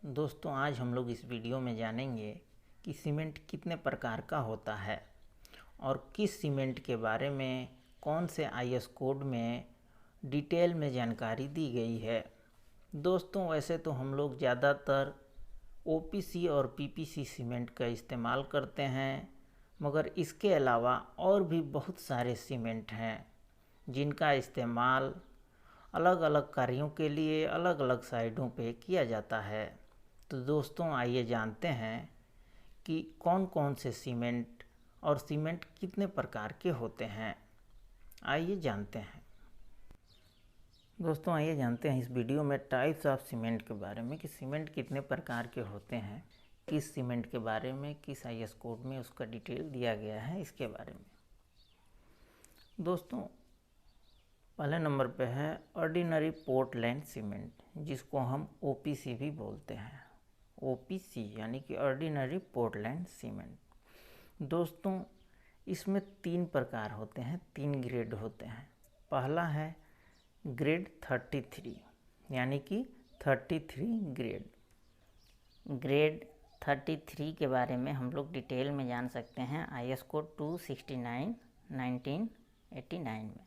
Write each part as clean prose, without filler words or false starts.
दोस्तों आज हम लोग इस वीडियो में जानेंगे कि सीमेंट कितने प्रकार का होता है और किस सीमेंट के बारे में कौन से आईएस कोड में डिटेल में जानकारी दी गई है। दोस्तों वैसे तो हम लोग ज़्यादातर ओपीसी और पीपीसी सीमेंट का इस्तेमाल करते हैं, मगर इसके अलावा और भी बहुत सारे सीमेंट हैं जिनका इस्तेमाल अलग अलग कार्यों के लिए अलग अलग साइडों पे किया जाता है। तो दोस्तों आइए जानते हैं कि कौन कौन से सीमेंट और सीमेंट कितने प्रकार के होते हैं। आइए जानते हैं। दोस्तों आइए जानते हैं इस वीडियो में टाइप्स ऑफ सीमेंट के बारे में कि सीमेंट कितने प्रकार के होते हैं, किस सीमेंट के बारे में किस आईएस कोड में उसका डिटेल दिया गया है, इसके बारे में। दोस्तों पहले नंबर पे है ऑर्डिनरी पोर्टलैंड सीमेंट, जिसको हम ओपीसी भी बोलते हैं। ओपीसी यानी कि ऑर्डिनरी पोर्टलैंड सीमेंट। दोस्तों इसमें 3 प्रकार होते हैं, 3 ग्रेड होते हैं। पहला है ग्रेड 33 यानी कि 33 ग्रेड। ग्रेड 33 के बारे में हम लोग डिटेल में जान सकते हैं आईएस कोड 269 1989 में।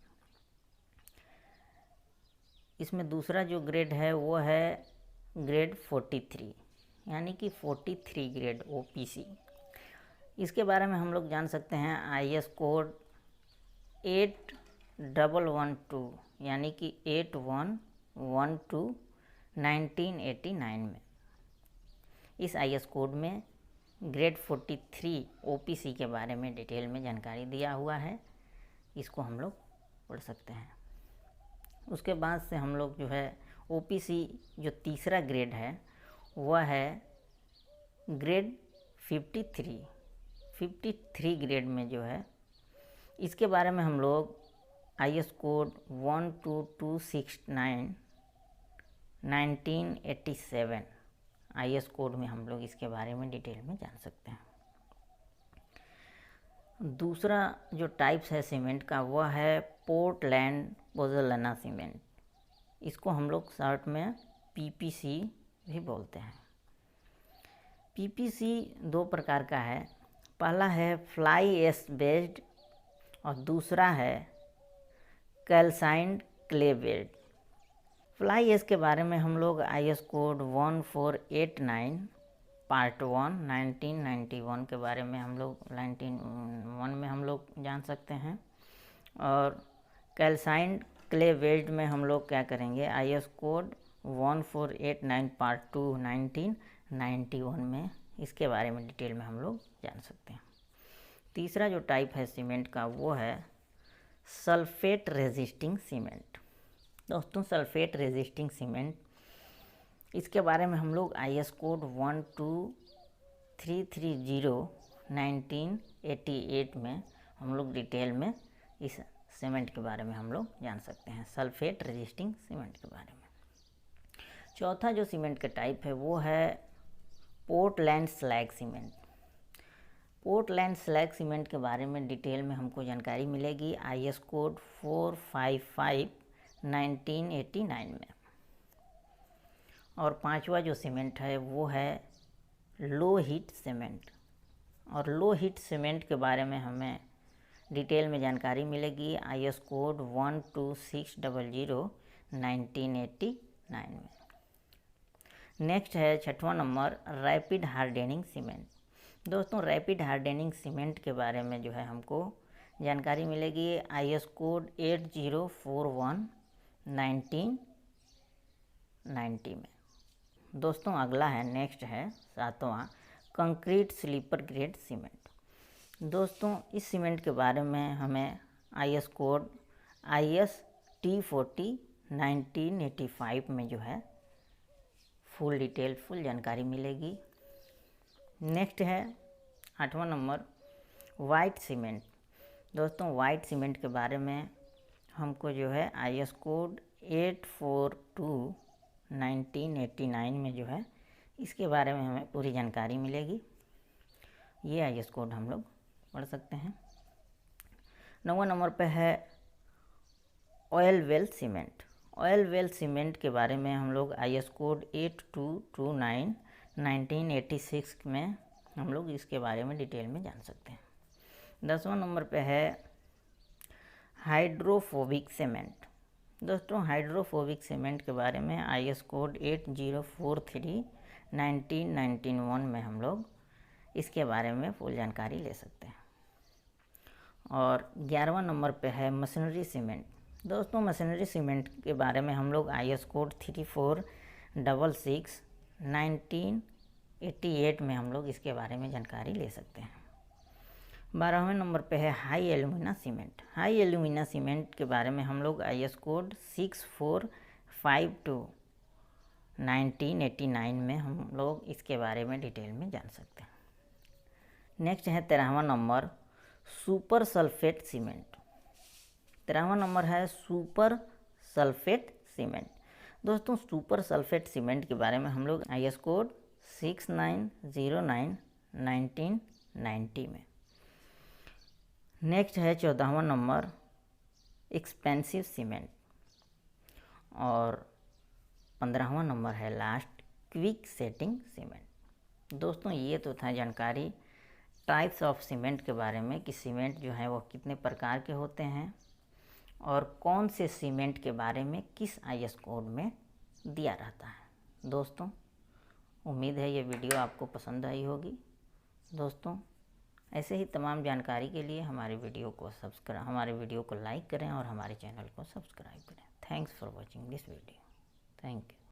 इसमें दूसरा जो ग्रेड है वो है ग्रेड 43 यानी कि 43 ग्रेड ओपीसी। इसके बारे में हम लोग जान सकते हैं आईएस कोड 8112 यानी कि 8112 1989 में। इस आईएस कोड में ग्रेड 43 ओपीसी के बारे में डिटेल में जानकारी दिया हुआ है, इसको हम लोग पढ़ सकते हैं। उसके बाद से हम लोग जो है ओपीसी जो तीसरा ग्रेड है वह है ग्रेड 53 ग्रेड में जो है, इसके बारे में हम लोग आईएस कोड 12269 1987 आईएस कोड में हम लोग इसके बारे में डिटेल में जान सकते हैं। दूसरा जो टाइप्स है सीमेंट का वह है पोर्टलैंड पोज़ोलाना सीमेंट, इसको हम लोग शॉर्ट में पीपीसी भी बोलते हैं। पीपीसी 2 प्रकार का है। पहला है फ्लाई एश बेस्ड और दूसरा है कैल्साइंड क्ले बेस्ड। फ्लाई एश के बारे में हम लोग आईएस कोड 1489 पार्ट 1 1991 के बारे में हम लोग 1991 में हम लोग जान सकते हैं। और कैल्साइंड क्ले बेस्ड में हम लोग क्या करेंगे, आईएस कोड 1489 पार्ट 2 1991 में इसके बारे में डिटेल में हम लोग जान सकते हैं। तीसरा जो टाइप है सीमेंट का वो है सल्फेट रेजिस्टिंग सीमेंट। दोस्तों सल्फेट रेजिस्टिंग सीमेंट, इसके बारे में हम लोग आईएस कोड 12330 1988 में हम लोग डिटेल में इस सीमेंट के बारे में हम लोग जान सकते हैं, सल्फेट रेजिस्टिंग सीमेंट के बारे में। चौथा जो सीमेंट का टाइप है वो है Portland slag cement. Portland slag cement के बारे में डिटेल में हमको जानकारी मिलेगी आईएस कोड 455 1989 में। और पांचवा जो सीमेंट है वो है लो हीट सीमेंट। और लो हीट सीमेंट के बारे में हमें डिटेल में जानकारी मिलेगी आईएस कोड 12600 1989 में। नेक्स्ट है 6वां नंबर रैपिड हार्डनिंग सीमेंट। दोस्तों रैपिड हार्डनिंग सीमेंट के बारे में जो है हमको जानकारी मिलेगी आईएस कोड 8041 1990 में। दोस्तों अगला है, नेक्स्ट है 7वां कंक्रीट स्लीपर ग्रेड सीमेंट। दोस्तों इस सीमेंट के बारे में हमें आईएस कोड IS T40 1985 में जो है फुल जानकारी मिलेगी। नेक्स्ट है 8वां नंबर वाइट सीमेंट। दोस्तों वाइट सीमेंट के बारे में हमको जो है आईएस कोड 842 1989 में जो है इसके बारे में हमें पूरी जानकारी मिलेगी। ये आईएस कोड हम लोग पढ़ सकते हैं। 9वां नंबर पे है oil well cement. Oil well cement के बारे में हम लोग आईएस कोड 8229 1986 में हम लोग इसके बारे में डिटेल में जान सकते हैं। 10वां नंबर पे है हाइड्रोफोबिक सीमेंट। दोस्तों हाइड्रोफोबिक सीमेंट के बारे में IS कोड 8043 1991 में हम लोग इसके बारे में फुल जानकारी ले सकते हैं। और 11वां नंबर पे है मशीनरी सीमेंट। दोस्तों मशीनरी सीमेंट के बारे में हम लोग IS कोड 3466 1988 में हम लोग इसके बारे में जानकारी ले सकते हैं। 12वें नंबर पे है high alumina cement. High alumina cement के बारे में हम लोग IS कोड 6452 1989 में हम लोग इसके बारे में डिटेल में जान सकते हैं। नेक्स्ट है 13वां नंबर सुपर सल्फेट सीमेंट। 13वां नंबर है सुपर सल्फेट सीमेंट। दोस्तों सुपर सल्फेट सीमेंट के बारे में हम लोग IS कोड 6909 1990 में। नेक्स्ट है 14वां नंबर एक्सपेंसिव सीमेंट। और 15वां नंबर है लास्ट क्विक सेटिंग सीमेंट। दोस्तों ये तो था जानकारी टाइप्स ऑफ सीमेंट के बारे में कि सीमेंट जो है वो कितने प्रकार के होते हैं और कौन से सीमेंट के बारे में किस IS कोड में दिया रहता है। दोस्तों उम्मीद है ये वीडियो आपको पसंद आई होगी। दोस्तों ऐसे ही तमाम जानकारी के लिए हमारे वीडियो को लाइक करें और हमारे चैनल को सब्सक्राइब करें। Thanks for watching this video. Thank you.